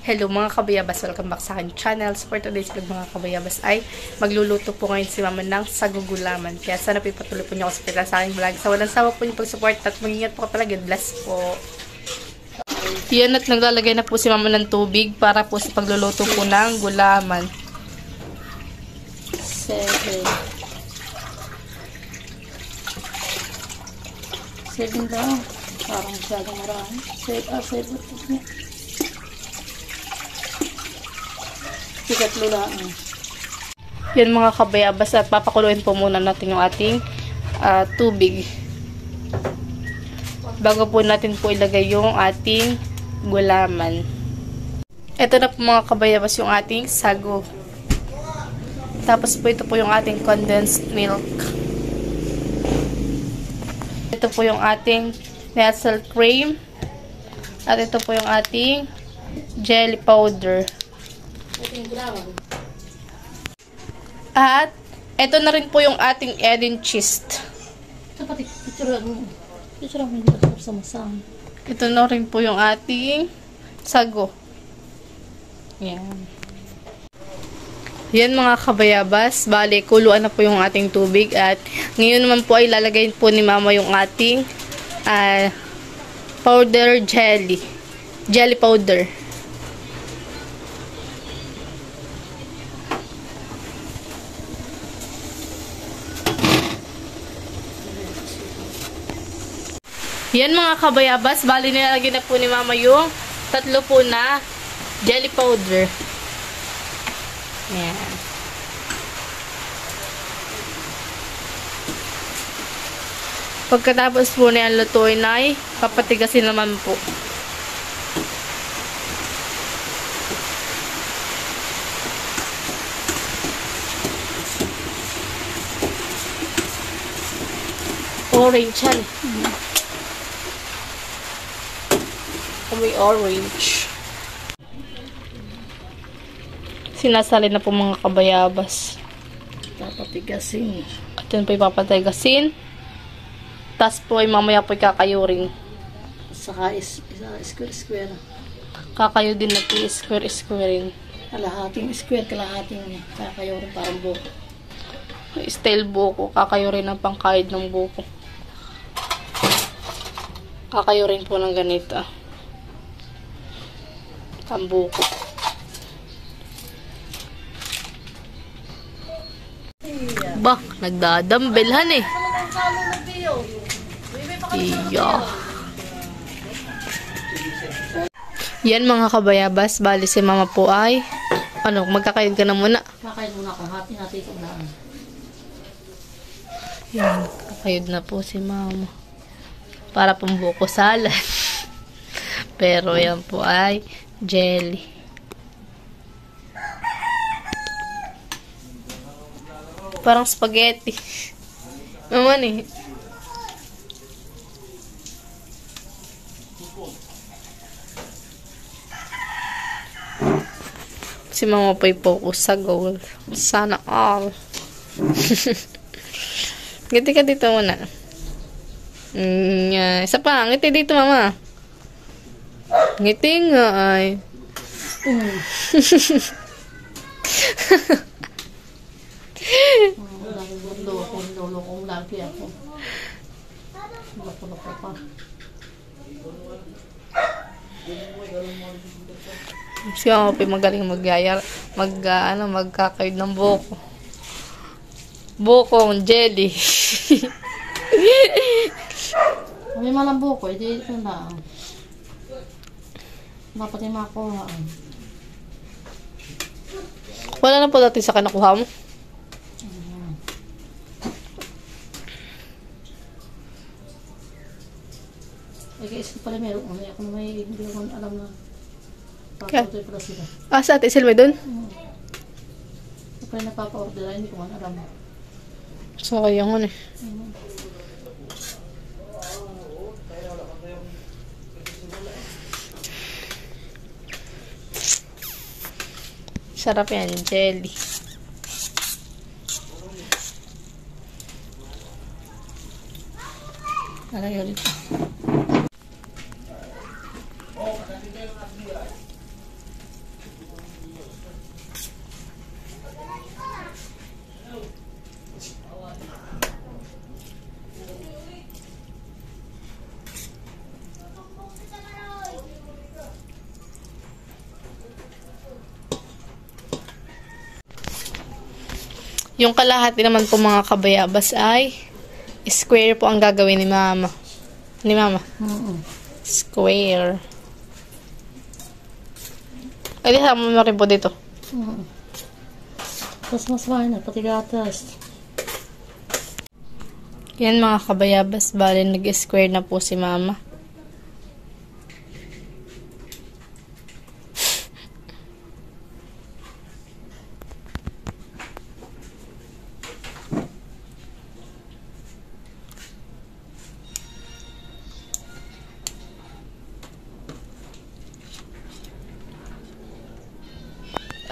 Hello mga kabayabas, welcome back sa aking channel. So for today's vlog mga kabayabas ay magluluto po ngayon si mama ng sagugulaman. Kaya sana po ipatuloy po niyo ako sa aking vlog. Sa walang sawa po niyo pag-support at mag-ingat po ka pala. God bless po. Yan at naglalagay na po si mama ng tubig para po sa pagluluto po ng gulaman. 7 daw. Parang masyadong marami. 7. Sikat lulaan. Yan mga kabayabas at papakuluin po muna natin yung ating tubig. Bago po natin po ilagay yung ating gulaman. Ito na po mga kabayabas yung ating sago. Tapos po ito po yung ating condensed milk. Ito po yung ating nestle cream. At ito po yung ating jelly powder. At ito na rin po yung ating Edin cheese. Ito na rin po yung ating sago. Yan. Yan mga kabayabas. Bale, kuluan na po yung ating tubig. At ngayon naman po ay lalagay po ni mama yung ating powder jelly. Jelly powder. Yan mga kabayabas, bali nilalagay na po ni mama yung tatlo po na jelly powder. Yan. Pagkatapos po na yan lutuin ay papatigasin naman po. Orange yan. May orange. Sinasalin na po mga kabayabas. Papatigasin. At yun po ipapatigasin. Tapos po ay mamaya po kakayurin. Saka square. Kakayo din na po square-squarein. Kalahating square, kalahating kakayurin parang buko. Style buko. Kakayurin ang pangkahid ng buko. Kakayurin po ng ganito. Ang buko. Bah, nagdadambelhan eh. Iya. Yan mga kabayabas, bali si mama po ay magkakayod ka na muna. Kakayod muna ako, hati natin ito na. Yan, kakayod na po si mama. Para pong buko salad. Pero yan po ay jelly. Parang spaghetti. Naman eh. Si mama pa focus sa goal. Sana all. Ngiti ka dito muna. Isa pa. Ngiti dito mama. Ngiti nga ay. Lulokong lagi ako. Luloko pa. Siya ako magaling magkakayod ng buko. Bukong jelly. May malang buko, hindi ito na. Dapat yung makuha. Wala na po dati sa kanakuha mo? Isip pala meron. Ako na hindi ko alam na. Papatuloy pala sila. Sa Ate Silme dun? Ako na napapa-order. Hindi ko man alam. So, kaya nga eh. Sarap yan, jelly. Alay ulit. Yung kalahati naman po mga kabayabas ay square po ang gagawin ni Mama. Ni Mama. Square. Ay, sama mo rin po dito. Tapos mas mahal na, pati gatas. Yan mga kabayabas, bali nag-square na po si Mama.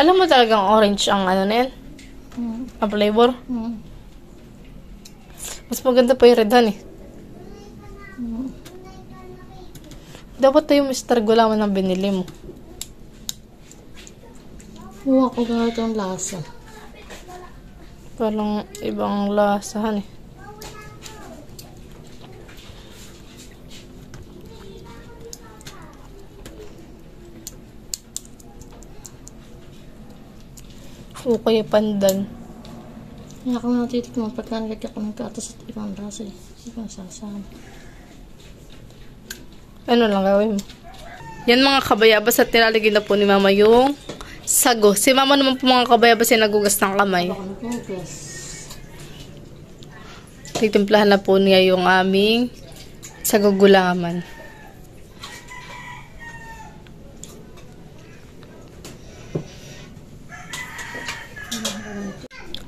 Alam mo talagang orange ang ano na yan? Ang flavor? Mas maganda pa yung red honey. Dapat tayo Mr. Gulaman ang binili mo. Huwa ko ganito ang lasa. Parang ibang lasa honey. Okay, pandan. Kaya ako natitikman pagka nagkakit ako ng gatas at ibang lasa eh. Ibang sasama. Ano lang gawin mo? Yan mga kabayabas at nilalagay na po ni Mama yung sago. Si Mama naman po mga kabayabas ay nagugas ng kamay. Ako nagkugas. Titimplahan na po niya yung aming sago gulaman.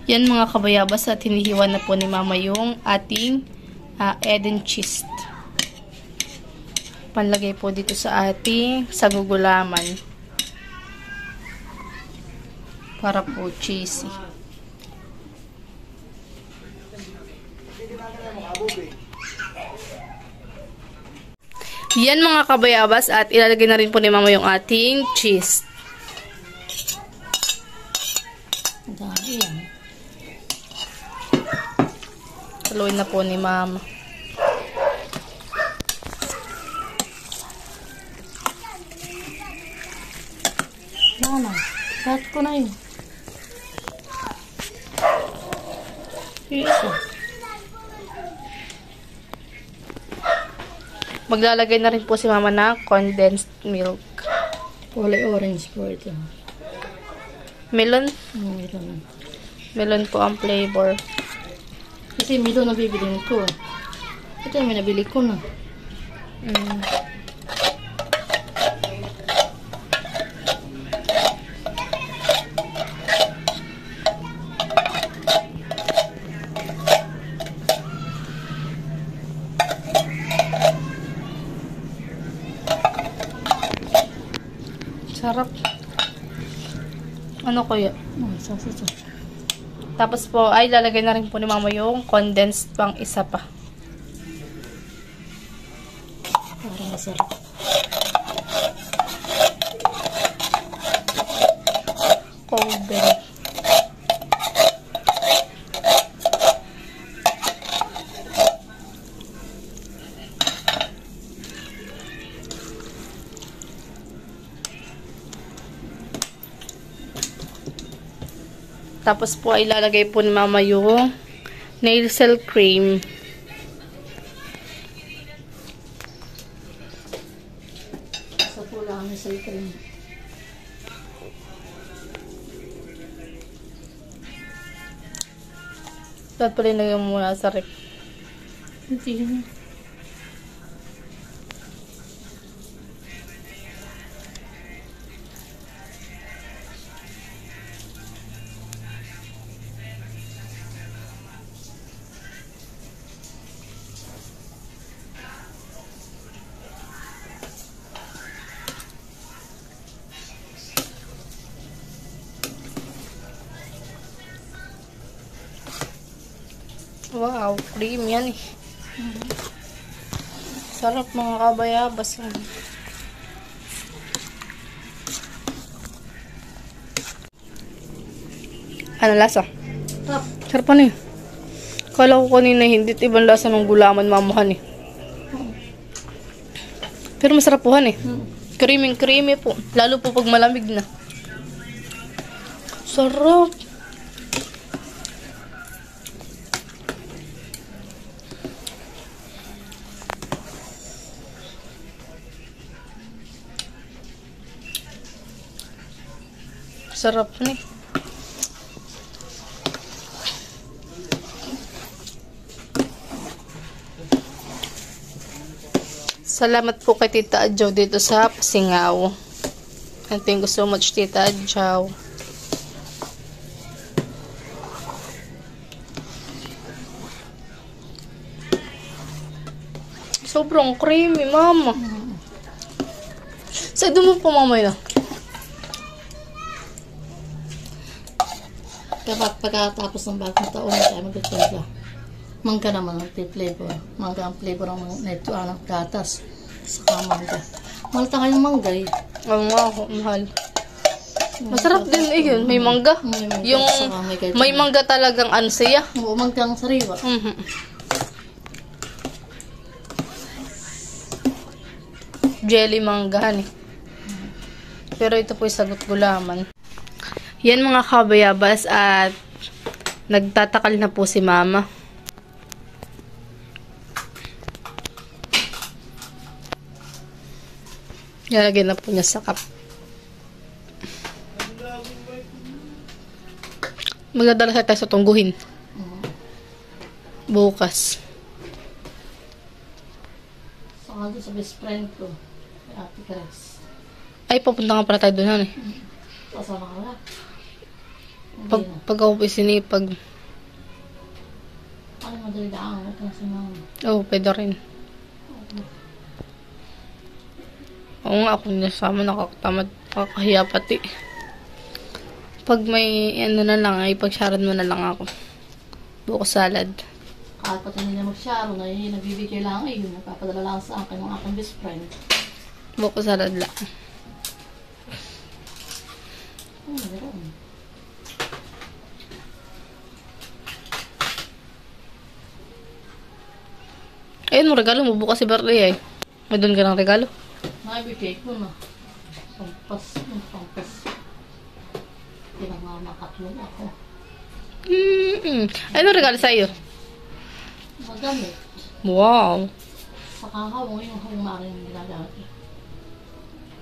Yan mga kabayabas at hinihiwa na po ni Mama yung ating Eden cheese. Panlagay po dito sa ating sagugulaman. Para po cheesy. Yan mga kabayabas at ilalagay na rin po ni Mama yung ating cheese. Dami yan. Haluin na po ni Mama. Mama, lahat ko na yun. Isa. Maglalagay na rin po si Mama ng condensed milk. Kulay orange po ito. Melon? Melon. Melon po ang flavor. Kasi melon na bibilin ko. Ito yung may nabili ko na. Sarap. Ano kaya? Sasito. Tapos po, ay lalagay na rin po ni Mama yung condensed pang isa pa. Para masarap. Powder. Tapos po ay ilalagay po ni Mama yung nail cell cream. Sa pula kami sa cream. Dapat pala ilagay mo muna sa rep. Hindi na. Wow, cream yan eh. Sarap mga kabayabas. Ano lasa? Tap. Sarap ano eh. Kala ko kanina hindi ibang lasa ng gulaman mamahan eh. Pero masarap po han eh. Creamy po. Lalo po pag malamig na. Sarap. Sarap na eh. Salamat po kay Tita Adjaw dito sa Pasingaw. And thank you so much, Tita Adjaw. Sobrang creamy, mama. Sa mo po, mamay na. Kapag pagkatapos ng bagong taon, tayo mag-timpla. Mangga naman ang flavor. Mangga ang flavor ng neto, gatas. Saka mangga. Mahal tayo ng mangga eh. Oo nga, mahal. Masarap din eh yun. May mangga. Yung may mangga talagang ano siya. Oo, mangga ang sariwa. Jelly mangga eh. Pero ito po yung sagot gulaman. Yan mga kabayabas at nagtatakal na po si Mama. Lalagyan na po niya sa cup. Magdadala tayo sa tungguhin. Bukas. Saka doon sa best friend ko, kay Ate Chris. Ay, papunta nga pala tayo doon, eh. Kasama ka na. Pag ako po sinipag. Ano madali daan? Huwag ka na si Mama. Oo, pwede rin. Oo nga, ako nasama, nakakatamad, nakakahiya pati. Pag may ano na lang, ay pag-sharon mo na lang ako. Buko salad. Kahit pati nila mag-sharo, na yun, nagbibigay lang eh, yun, nagpapadala lang sa akin ng aking best friend. Buko salad lang. Meron. Ayun, mo regalo mo, bukas si birthday eh. May doon ka ng regalo. Naibigay ko na. Pampas. Pinangamakatlong ako. Ano regalo sa iyo? Magamit. Wow. Sa kahawang yung maaaring ginagamit.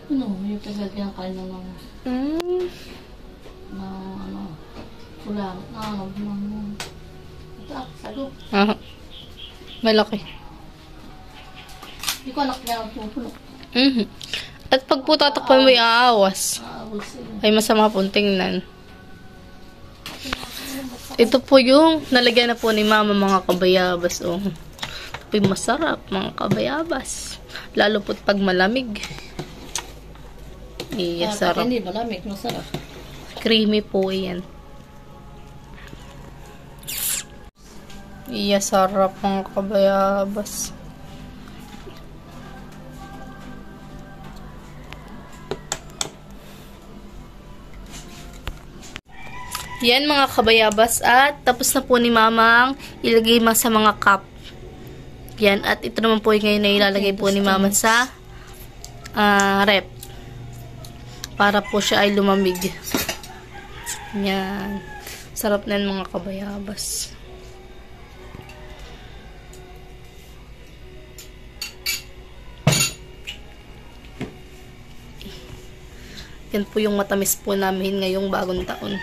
Ano, yung paglagyan ka na ng ulam, ito sago. Aha. Malaki. Hindi ko anak niya ang pupuno. At pag po tatakpan mo yung aawas, ay masama pong tingnan. Ito po yung nalagyan na po ni Mama mga kabayabas. Oh. Ito yung masarap mga kabayabas. Lalo po pag malamig. Iya, sarap. Hindi malamig, masarap. Creamy po yan. Iya, sarap mga kabayabas. Yan mga kabayabas at tapos na po ni Mamang ilagay sa mga cup. Yan at ito naman po yung ngayon na ilalagay po ni Mama sa rep. Para po siya ay lumamig. Yan. Sarap na yan mga kabayabas. Yan po yung matamis po namin ngayong bagong taon.